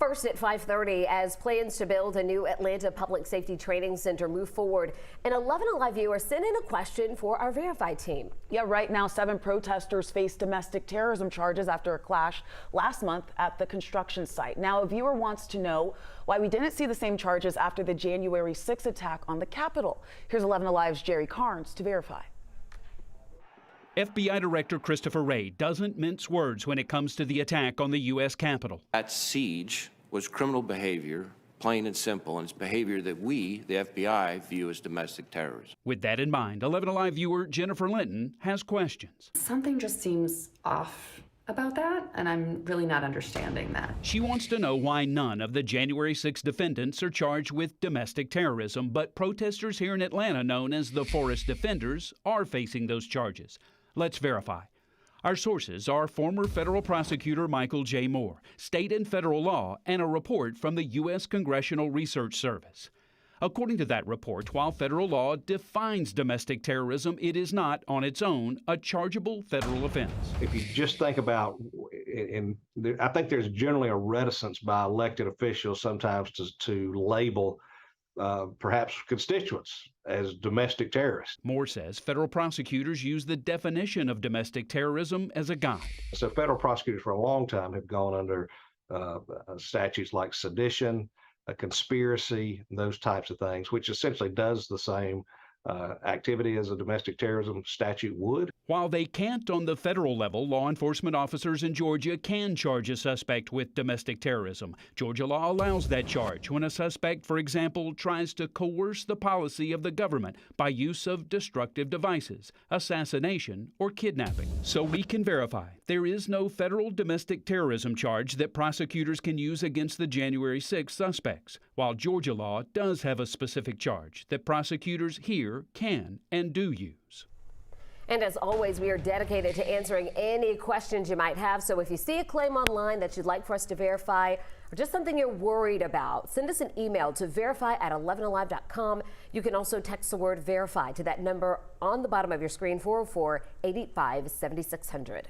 First at 5:30, as plans to build a new Atlanta Public Safety Training Center move forward, an 11 Alive viewer sent in a question for our Verify team. Yeah, right now 7 protesters face domestic terrorism charges after a clash last month at the construction site. Now a viewer wants to know why we didn't see the same charges after the January 6th attack on the Capitol. Here's 11 Alive's Jerry Carnes to verify. FBI Director Christopher Wray doesn't mince words when it comes to the attack on the US Capitol. That siege was criminal behavior, plain and simple, and it's behavior that we, the FBI, view as domestic terrorism. With that in mind, 11 Alive viewer Jennifer Linton has questions. Something just seems off about that, and I'm really not understanding that. She wants to know why none of the January 6 defendants are charged with domestic terrorism, but protesters here in Atlanta, known as the Forest Defenders, are facing those charges. Let's verify. Our sources are former federal prosecutor Michael J. Moore, state and federal law, and a report from the U.S. Congressional Research Service. According to that report, while federal law defines domestic terrorism, it is not, on its own, a chargeable federal offense. If you just think about, I think there's generally a reticence by elected officials sometimes to label perhaps constituents as domestic terrorists. Moore says federal prosecutors use the definition of domestic terrorism as a guide. So federal prosecutors for a long time have gone under statutes like sedition, a conspiracy, those types of things, which essentially does the same activity as a domestic terrorism statute would. While they can't on the federal level, law enforcement officers in Georgia can charge a suspect with domestic terrorism. Georgia law allows that charge when a suspect, for example, tries to coerce the policy of the government by use of destructive devices, assassination, or kidnapping. So we can verify there is no federal domestic terrorism charge that prosecutors can use against the January 6 suspects, while Georgia law does have a specific charge that prosecutors here can and do use. And as always, we are dedicated to answering any questions you might have. So if you see a claim online that you'd like for us to verify, or just something you're worried about, send us an email to verify@11alive.com. You can also text the word verify to that number on the bottom of your screen, 404-885-7600.